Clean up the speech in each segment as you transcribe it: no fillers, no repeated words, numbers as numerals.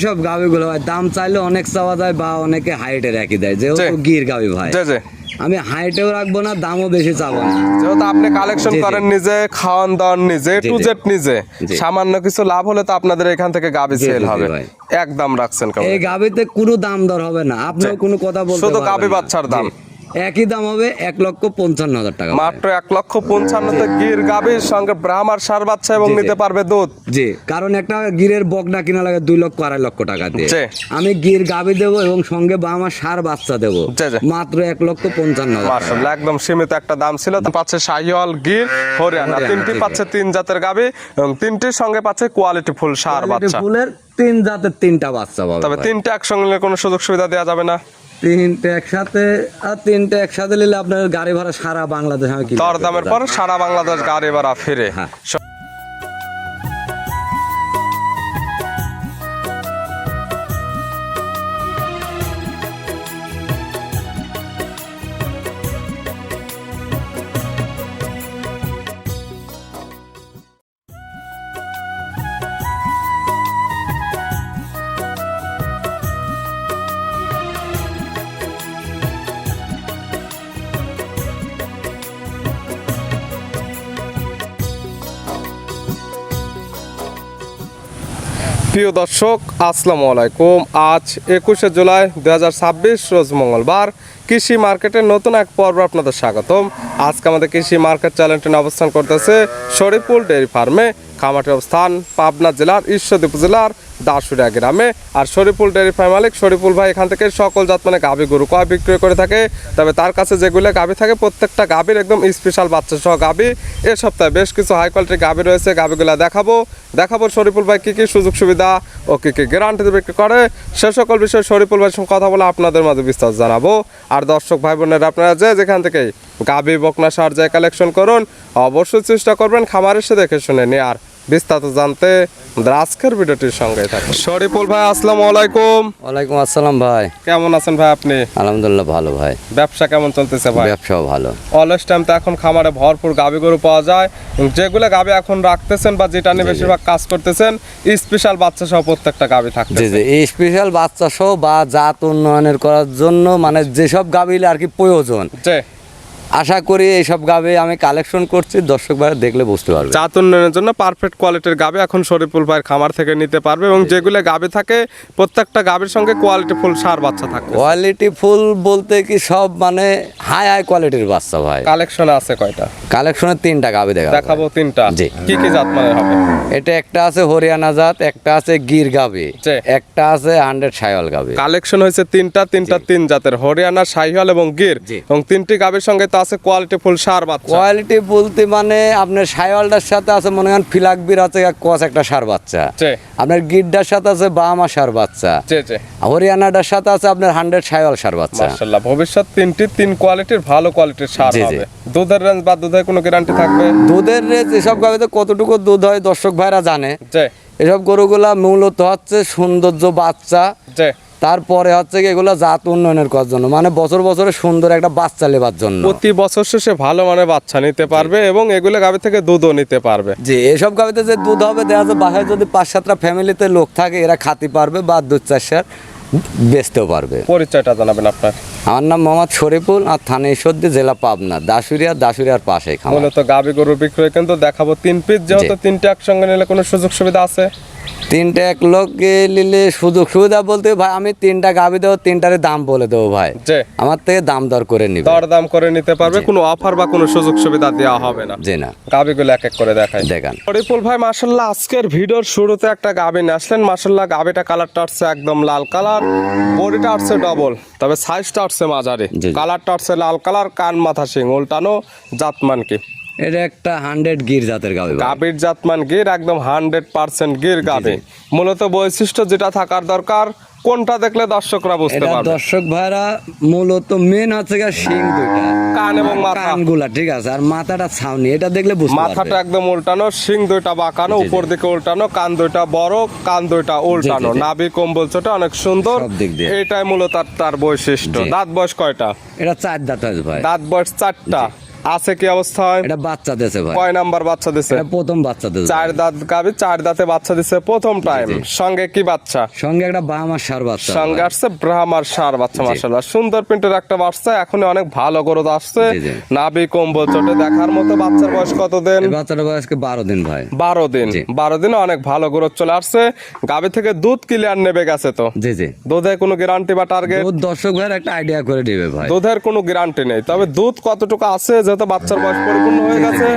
সব গাভিগুলো ভাই দাম চাইলে অনেক চাওয়া যায় বা অনেকে হাইটে রাখি দেয়, যেহেতু গির গাভি ভাই আমি হাইটেও রাখবো না, দামও বেশি চাবো না। যেহেতু আপনি কালেকশন করেন নিজে, খাওয়ান দাওয়ান নিজে, টু জেড নিজে, সামান্য কিছু লাভ হলে তো আপনাদের এখান থেকে গাভি সেল হবে। একদম রাখছেন এই গাভিতে কোনো দাম দর হবে না, আপনিও কোনো কথা বলতে শুধু গাভি বাচ্চার দাম একই দাম হবে 1,55,000 টাকা, মাত্র 1,55,000 গির গাভির সঙ্গে ব্রাহ্মার সার বাচ্চা এবং নিতে পারবে দুধ। জি, কারণ একটা গিরের বকনা কিনা লাগে 2,00,000-2,50,000 টাকা দিয়ে, আমি গির গাভি দেবো এবং সঙ্গে ব্রাহ্মার সার বাচ্চা দেবো মাত্র 1,55,000। মাশাআল্লাহ, একদম সীমিত একটা দাম ছিল। পাচ্ছে শাহিওয়াল, গির, হরিয়ানা, তিনটি পাচ্ছে 3 জাতের গাভি এবং তিনটির সঙ্গে পাচ্ছে কোয়ালিটি ফুল সার বাচ্চা। ফুলের 3 জাতের 3টা বাচ্চা পাবে। তবে তিনটা একসঙ্গে নিলে কোনো সুযোগ সুবিধা দেওয়া যাবে না? তিনটে একসাথে নিলে আপনার গাড়ি ভাড়া সারা বাংলাদেশ দরদামের পর সারা বাংলাদেশ গাড়ি ভাড়া ফিরে। প্রিয় দর্শক, আসসালামু আলাইকুম। আজ 21শে জুলাই 2026 রোজ মঙ্গলবার। কৃষি মার্কেটের নতুন এক পর্ব আপনাদের স্বাগতম। আজকে আমাদের কৃষি মার্কেট চ্যানেলটি অবস্থান করতেছে শরীফুল ডেয়ারি ফার্মে। খামারটির অবস্থান পাবনা জেলার ঈশ্বরদী উপজেলার দাসুরিয়া গ্রামে। আর শরীফুল ডেয়ারি ফার্ম মালিক শরীফুল ভাই এখান থেকে সকল জাত মানে গাভী গরু কয় বিক্রয় করে থাকে। তবে তার কাছে যেগুলো গাভী থাকে প্রত্যেকটা গাভীর একদম স্পেশাল বাচ্চা সহ গাভী। এ সপ্তাহে বেশ কিছু হাই কোয়ালিটির গাভী রয়েছে, গাভীগুলো দেখাবো শরীফুল ভাই কী কী সুযোগ সুবিধা ও কী কী গ্যারান্টিতে বিক্রি করে, সে সকল বিষয়ে শরীফুল ভাইয়ের সঙ্গে কথা বলে আপনাদের মাঝে বিস্তারিত জানাবো। আর দর্শক ভাই বোনেরা, আপনারা যেখান থেকে গাভী বকনা সার যায় কালেকশন করুন, অবশ্যই চেষ্টা করবেন খামার এসে দেখে শুনে নিয়ে। আর বিস্তারিত জানতে আজকের ভিডিওটির সঙ্গে থাকুন। শরীফুল ভাই, আসসালামু আলাইকুম। ওয়ালাইকুম আসসালাম ভাই, কেমন আছেন ভাই আপনি? আলহামদুলিল্লাহ ভালো ভাই। ব্যবসা কেমন চলতেছে ভাই? ব্যবসাও ভালো। অলস টাইম তো এখন খামারে ভরপুর গাভী গরু পাওয়া যায়। যেগুলো গাভী এখন রাখতেছেন বা যেটা নিয়ে বেশিরভাগ কাজ করতেছেন, স্পেশাল বাচ্চা সহ প্রত্যেকটা গাভী থাকতেছে। জি জি, এই স্পেশাল বাচ্চা সহ বা জাত উন্নয়নের করার জন্য মানে যেসব গাভী আর কি প্রয়োজন, আশা করি এইসব গাভী আমি কালেকশন করছি, দর্শক ভাই দেখলে বুঝতে পারবে। জাত উন্নয়নের জন্য পারফেক্ট কোয়ালিটির গাভী এখন শরীফুল ভাইয়ের খামার থেকে নিতে পারবে এবং যেগুলো গাভী থাকে প্রত্যেকটা গাভীর সঙ্গে কোয়ালিটি ফুল সার বাচ্চা থাকে। কোয়ালিটি ফুল বলতে কি সব মানে হাই কোয়ালিটির বাচ্চা ভাই। কালেকশনে আছে কয়টা? কালেকশনে 3টা গাভী দেখাবো। 3টা। জি। কি কি জাত মানে হবে? এটা একটা আছে হরিয়ানা জাত, একটা আছে গির গাভী, একটা আছে 100 শাহিওয়াল গাভী। কালেকশন হয়েছে 3টা 3 জাতের হরিয়ানা, শাহিওয়াল এবং গির এবং 3টি গাভীর সঙ্গে আছে কোয়ালিটি ফুল সার বাচ্চা। কোয়ালিটি বলতে মানে আপনার শাহিওয়ালটার সাথে আছে মনে করেন ফিলাকবির আছে কস একটা সার বাচ্চা, আপনার গিরটার সাথে আছে বাহামা সার বাচ্চা, হরিয়ানাটার সাথে আছে আপনার 100 শাহিওয়াল সার বাচ্চা। মাশাআল্লাহ, ভবিষ্যৎ 3 কোয়ালিটির ভালো কোয়ালিটির সার হবে। দুধের রেঞ্জ বা দুধের কোনো গ্যারান্টি থাকবে? দুধের রেঞ্জ এসব গাভিতে কতটুকু দুধ হয় দর্শক ভাইরা জানে। এসব গরুগুলা মূলত হচ্ছে সৌন্দর্য বাচ্চা, তারপরে হচ্ছে কি এগুলো জাত উন্নয়নের করার জন্য, মানে বছর বছরে সুন্দর একটা বাচ্চা লেবার জন্য। প্রতি বছর শেষে ভালো মানে বাচ্চা নিতে পারবে এবং এগুলো গাভী থেকে দুধও নিতে পারবে। জি, এসব গাভীতে যে দুধ হবে দেখা যাচ্ছে বাসায় যদি 5-7টা ফ্যামিলিতে লোক থাকে, এরা খাতি পারবে বা দুধ চাষের বেচতেও পারবে। পরিচয়টা জানাবেন আপনার? আমার নাম মোহাম্মদ শরীফুল, আর থানা ঈশ্বরদী, জেলা পাবনা, দাসুরিয়ার পাশে। মূলত গাভী গরু বিক্রয় কিন্তু দেখাবো 3 পিস, যেহেতু 3টা একসঙ্গে নিলে কোনো সুযোগ সুবিধা আছে? 3টা এক লোকে নিলে সুযোগ সুবিধা বলতে ভাই আমি 3টা গাভী দেবো, 3টারে দাম বলে দেবো ভাই, আমার থেকে দাম দর করে নিবে, দরদাম করে নিতে পারবে, কোনো অফার বা কোনো সুযোগ সুবিধা দেওয়া হবে না। জি না, গাভীগুলো এক এক করে দেখান। শরীফুল ভাই মাশাআল্লাহ, আজকের ভিডিওর শুরুতে একটা গাভী নিয়ে আসলেন। মাশাআল্লাহ, গাভীটা কালারটা আসছে একদম লাল কালার, বডিটা আসছে ডবল, তবে সাইজটা আসছে মাঝারি, কালারটা আসছে লাল কালার, কান মাথা শিং উল্টানো। জাতমান কি? এটা একটা 100 গির জাতের গাভী। গাভীর জাতমান গির, একদম 100% গির গাভী। মূলত বৈশিষ্ট্য যেটা থাকার দরকার, কোনটা দেখলে দর্শকরা বুঝতে পারবে? দর্শক ভাইরা মূলত মেন হচ্ছে শিং দুইটা, কান এবং মাথা, কানগুলা ঠিক আছে, আর মাথাটা ছাউনি, এটা দেখলে বুঝতে পারবে। মাথাটা একদম উল্টানো, শিং দুইটা বাঁকানো, উপর দিকে উল্টানো, কান দুইটা বড়, কান দুইটা উল্টানো, নাভি কম্বল ছোট, অনেক সুন্দর। এটাই মূলত তার বৈশিষ্ট্য। দাঁত বয়স কয়টা? এটা 4 দাঁত আছে ভাই। দাঁত বয়স 4টা। আছে কি অবস্থায়? এটা বাচ্চা দিয়েছে ভাই। কয় নাম্বার বাচ্চা দিছে? এটা প্রথম বাচ্চা দিয়েছে। 4 দাঁত গাবি, 4 দাঁতে বাচ্চা দিছে প্রথম টাইম। সঙ্গে কি বাচ্চা? সঙ্গে একটা বাহামার ষাঁড় বাচ্চা। সঙ্গে আসছে ব্রাহ্মার ষাঁড় বাচ্চা। মাশাআল্লাহ সুন্দর প্রিন্টের একটা বাচ্চা, এখন অনেক ভালো গ্রোথ আসছে, নাভি কম্বল চটে দেখার মতো। বাচ্চার বয়স কত দিন? বাচ্চাটার বয়স 12 দিন ভাই। 12 দিন। 12 দিনে অনেক ভালো গ্রোথ চলে আসছে। গাবি থেকে দুধ ক্লিয়ার নেবে গেছে তো? জি জি। দুধে কোনো গ্যারান্টি বা টার্গেট? দুধ দর্শক ভাইয়ের একটা আইডিয়া করে দিবে ভাই। দুধের কোনো গ্যারান্টি নেই, তবে দুধ কতটুকু আছে যেহেতু বাচ্চার বয়স পরিপূর্ণ হয়ে গেছে।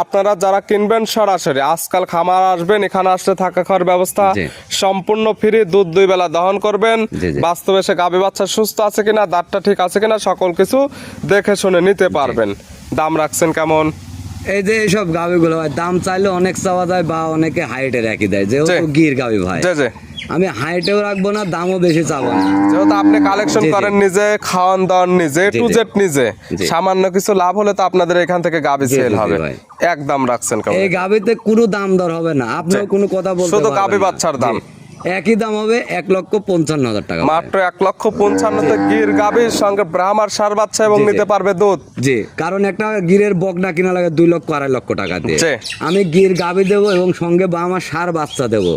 আপনারা যারা কিনবেন সরাসরি আজকাল খামার আসবেন, এখানে আসলে থাকা খাওয়ার ব্যবস্থা সম্পূর্ণ ফ্রি। দুধ 2 বেলা দহন করবেন। বাস্তবে সে গাভী বাচ্চা সুস্থ আছে কিনা, দাঁতটা ঠিক আছে কিনা, সকল কিছু দেখে শুনে নিতে পারবেন। দাম রাখছেন কেমন? এই যে এইসব গাভীগুলো ভাই দাম চাইলে অনেক চাওয়া যায় বা অনেকে হাইটে রাখি দেয়, যেহেতু গির গাভী ভাই। আমি হাইটেও রাখবো না, দামও বেশি চাবো না। যেহেতু আপনি কালেকশন করেন নিজে, খাওয়ান দাওয়ান নিজে, টু জেড নিজে, সামান্য কিছু লাভ হলে তো আপনাদের এখান থেকে গাভী সেল হবে। একদম রাখছেন কেমন? এই গাভীতে কোনো দাম দর হবে না, আপনিও কোনো কথা বলতে শুধু গাভী বাচ্চার দাম একই দাম হবে 1,55,000 টাকা। মাত্র 1,55,000 গির গাভীর সঙ্গে ব্রাহ্মার ষাঁড় বাচ্চা এবং নিতে পারবে দুধ। জি, কারণ একটা গিরের বকনা কিনা লাগে 2,00,000-2,50,000 টাকা দিয়ে। আমি গির গাভী দেবো এবং সঙ্গে ব্রাহ্মার ষাঁড় বাচ্চা দেবো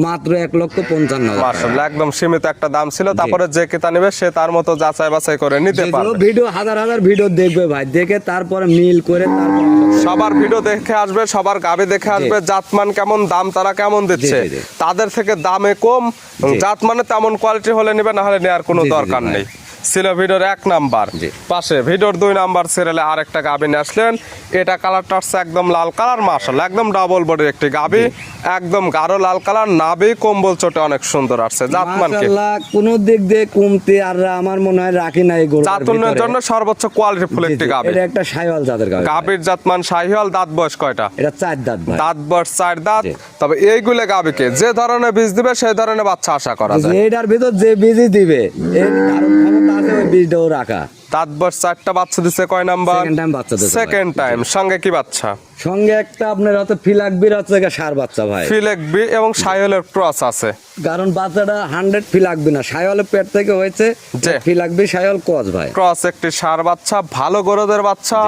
মাত্র 1,55,000। মাশাআল্লাহ একদম সীমিত একটা দাম ছিল। তারপরে যে ক্রেতা নেবে সে তার মতো যাচাই বাছাই করে নিতে পারবে। ভিডিও হাজার হাজার ভিডিও দেখবে ভাই, দেখে তারপরে মিল করে তারপর সবার ভিডিও দেখে আসবে, সবার গাভী দেখে আসবে, জাতমান কেমন, দাম তারা কেমন দিচ্ছে, তাদের থেকে দামে কম, জাত মানে তেমন কোয়ালিটি হলে নেবে, না হলে নেওয়ার কোনো দরকার নেই। ছিল ভিডিওর 1 নাম্বার। পাশে ভিডিওর 2 নাম্বার সিরিয়ালে আরেকটা গাভী নিয়ে আসলেন। এটা কালারটা হচ্ছে একদম লাল কালার। মাশাআল্লাহ একদম ডাবল বডির একটি গাভী, একদম গাঢ় লাল কালার, নাভি কম্বল চটে অনেক সুন্দর আসছে। জাতমান কি মাশাআল্লাহ কোন দিক দিয়ে কমতে আর আমার মনে হয় রাখি নাই গরু। জাতমানের জন্য সর্বোচ্চ কোয়ালিটি ফুল একটি গাভী। এটা একটা শাহিওয়াল জাতের গাভী। গাভীর জাতমান শাহিওয়াল। দাঁত বয়স কয়টা? এটা 4 দাঁত ভাই। দাঁত বয়স 4 দাঁত। তবে এইগুলো গাভীকে যে ধরনের বীজ দিবে সেই ধরনের বাচ্চা আশা করা যায়। এটার ভিতর যে বীজই দিবে এর কারণ ক্ষমতা আছে ওই বীজটাও রাখা। দাঁত বয়স 4টা বাচ্চা দিছে। কয় নাম্বার? সেকেন্ড টাইম বাচ্চা দিছে। Second time. সঙ্গে কি বাচ্চা? সঙ্গে একটা আপনার হাতে ফিলাকবির আছে ষাঁড় বাচ্চা ভাই। ফিলেকবি এবং শাহিওয়ালের ক্রস আছে। কারণ বাচ্চাটা 100 ফিলাকবি না, শাহিওয়ালের পেট থেকে হয়েছে। ফিলাকবি শাহিওয়াল ক্রস ভাই। ক্রস একটি ষাঁড় বাচ্চা, ভালো গরুদের বাচ্চা,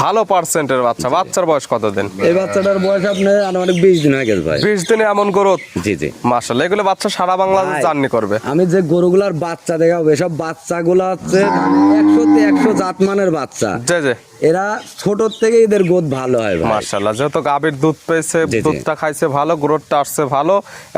ভালো পার্সেন্টের বাচ্চা। বাচ্চার বয়স কত দিন? এই বাচ্চাটার বয়স আপনার আনুমানিক 20 দিন হয়ে গেছে ভাই। 20 দিনে এমন গ্রোথ? জি জি। মাশাআল্লাহ এগুলো বাচ্চা সারা বাংলাদেশ জার্নি করবে। আমি যে গরুগুলার বাচ্চা দেখাবো এসব বাচ্চাগুলো হচ্ছে 100-তে 100 জাতমানের বাচ্চা। জি জি। এরা ছোট থেকে এদের গ্রোথ ভালো হয় ভাই। মাশাআল্লাহ যেহেতু গাভীর দুধ পেয়েছে, দুধটা খাইছে ভালো, গ্রোথটা আসছে ভালো,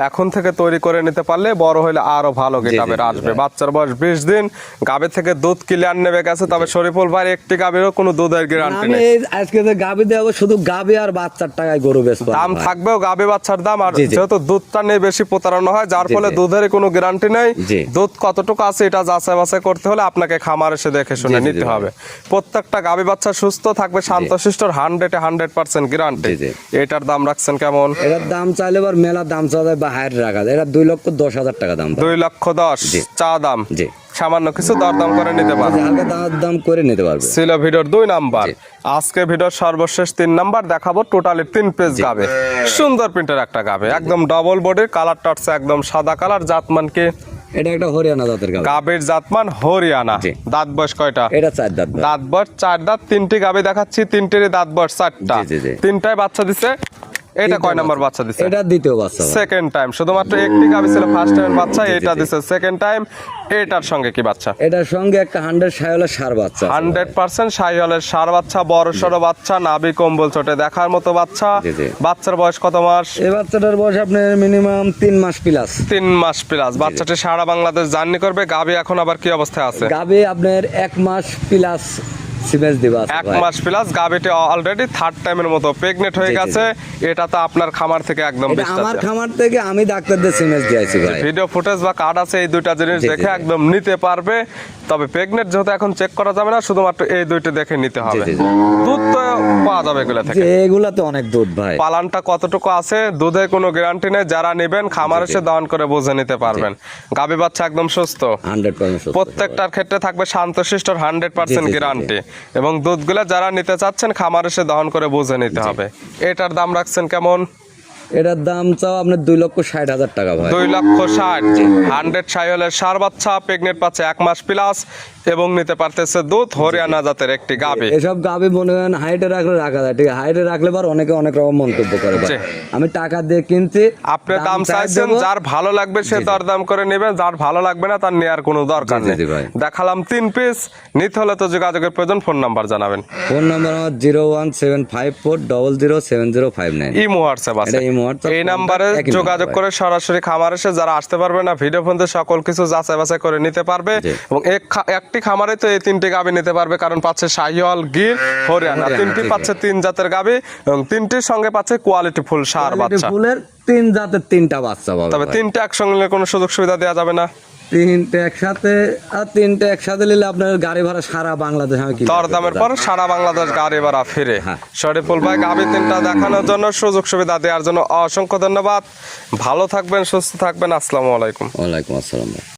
এখন থেকে তৈরি করে নিতে পারলে বড় হলে আরো ভালো গেটাবের আসবে। বাচ্চার বয়স 20 দিন, গাভী থেকে দুধ ক্লিয়ার নেবে গেছে। তবে শরীফুল ভাই একটি গাভীরও কোনো দুধের গ্যারান্টি নেই। আমি আজকে যে গাভী দেবো শুধু গাভী আর বাচ্চার টাকায় গরু বেচবো। দাম থাকবেও গাভী বাচ্চার দাম, আর যেহেতু দুধটা নেই বেশি প্রতারণা হয়, যার ফলে দুধের কোনো গ্যারান্টি নেই। দুধ কতটুকু আছে এটা যাচাই বাছাই করতে হলে আপনাকে খামার এসে দেখে শুনে নিতে হবে। প্রত্যেকটা গাভী বাচ্চা সুস্থ থাকবে, শান্তশিষ্টর 100% গ্যারান্টি। এটার দাম রাখছেন কেমন? এটার দাম চাইলে এবার মেলা দাম চাওয়া যায় বা হায়ার রাখা যায়। এটা 2,10,000 টাকা দাম। 2,10,000 চা দাম। জি, সামান্য কিছু দরদাম করে নিতে পারবে, হালকা দাম করে নিতে পারবে। ছিল ভিডিওর 2 নাম্বার। আজকে ভিডিওর সর্বশেষ 3 নাম্বার দেখাবো। টোটালি 3 পেজ গাবে, সুন্দর প্রিন্টের একটা গাবে, একদম ডাবল বডির, কালারটা হচ্ছে একদম সাদা কালার। জাতমান কি? এটা একটা হরিয়ানা জাতের গাবে। গাবের জাতমান হরিয়ানা। দাঁত বয়স কয়টা? এটা 4 দাঁত। দাঁত বয়স 4 দাঁত। 3টি গাবে দেখাচ্ছি, 3টিরই দাঁত বয়স 4টা। 3টায় বাচ্চা দিছে। এটা কয় নাম্বার বাচ্চা দিছে? এটা দ্বিতীয় বাচ্চা। Second time. শুধুমাত্র একটি গাবি ছিল ফার্স্ট টাইম বাচ্চা, এটা দিছে সেকেন্ড টাইম। এটার সঙ্গে কি বাচ্চা? এটার সঙ্গে একটা 100 শাহিওয়ালের ষাঁড় বাচ্চা। 100% শাহিওয়ালের ষাঁড় বাচ্চা, বড় সড়ো বাচ্চা, নাভি কম্বল চটে দেখার মতো বাচ্চা। বাচ্চার বয়স কত মাস? এই বাচ্চাটার বয়স আপনার মিনিমাম 3 মাস প্লাস। 3 মাস প্লাস। বাচ্চাটি সারা বাংলাদেশ জার্নি করবে। গাবি এখন আবার কি অবস্থায় আছে? গাবি আপনার 1 মাস প্লাস সিমেন্স দিবা। 1 মাস প্লাস। গাবিটি অলরেডি থার্ড টাইমের মতো প্রেগনেন্ট হয়ে গেছে। এটা তো আপনার খামার থেকে একদম আমার খামার থেকে আমি ডাক্তারদের সিমেন্স দিয়েছি ভাই। ভিডিও ফুটেজ বা কার্ড আছে, এই দুইটা জিনিস দেখে একদম নিতে পারবে। তবে প্রেগনেন্ট যেহেতু এখন চেক করা যাবে না, শুধুমাত্র এই দুইটা দেখে নিতে হবে। দুধ তো পাওয়া যাবে এগুলা থেকে? এগুলাতে অনেক দুধ ভাই। পালানটা কতটুকু আছে দুধের কোনো গ্যারান্টি নেই। যারা নেবেন খামার এসে দহন করে বুঝে নিতে পারবেন। গাবি বাচ্চা একদম সুস্থ, 100% প্রত্যেকটার ক্ষেত্রে থাকবে শান্তশিষ্টর 100% গ্যারান্টি। এবং দুধগুলা যারা নিতে চাচ্ছেন খামার এসে দহন করে বুঝে নিতে হবে। এটার দাম রাখছেন কেমন? এটার দাম চাও আপনার 2,60,000 টাকা ভাই। 2,60,000। 100 শাহিওয়ালের ষাঁড় বাচ্চা, প্রেগনেন্ট পাচ্ছে 1 মাস প্লাস। এবং নিতে পারতেছে দুধ হরিয়ানা জাতের একটি গাভী। এসব গাভী মনে করেন হাইটে রাখলে রাখা যায়, ঠিক আছে, হাইটে রাখলে পর অনেকে অনেক রকম মন্তব্য করে ভাই। জি। আমি টাকা দিয়ে কিনছি, আপনি দাম চাইছেন, যার ভালো লাগবে সে দরদাম করে নেবেন, যার ভালো লাগবে না তার নেওয়ার কোনো দরকার জি, নেই। জি ভাই। দেখালাম 3 পিস, নিতে হলে তো যোগাযোগের প্রয়োজন। ফোন নাম্বার জানাবেন। ফোন নাম্বার আমার 01754007059। ইমো হোয়াটসঅ্যাপ আছে, এটা ইমো হোয়াটসঅ্যাপ, এই নাম্বারে একই যোগাযোগ নাম্বার করে সরাসরি খামার এসে যারা আসতে পারবে না ভিডিও ফোন দিয়ে সকল কিছু যাচাই বাছাই করে নিতে পারবে। জি। এবং একটি খামারে তো এই 3টি গাভী নিতে পারবে, কারণ পাচ্ছে শাহিওয়াল, গির, হরিয়ানা, 3টি ঠিক পাচ্ছে 3 জাতের গাভী এবং 3টির সঙ্গে পাচ্ছে কোয়ালিটি ফুল সার বাচ্চা। ফুলের 3 জাতের 3টা বাচ্চা পাবে তবে ভাই। 3টা একসঙ্গে নিলে কোনো সুযোগ সুবিধা দেওয়া যাবে না। 3টে একসাথে নিলে আপনার গাড়ি ভাড়া সারা বাংলাদেশ আমি কি দরদামের পর সারা বাংলাদেশ গাড়ি ভাড়া ফিরে। হ্যাঁ। শরীফুল ভাই গাভী 3টা দেখানোর জন্য, সুযোগ সুবিধা দেওয়ার জন্য অসংখ্য ধন্যবাদ। ভালো থাকবেন, সুস্থ থাকবেন। আসসালামু আলাইকুম। ওয়ালাইকুম আসসালাম।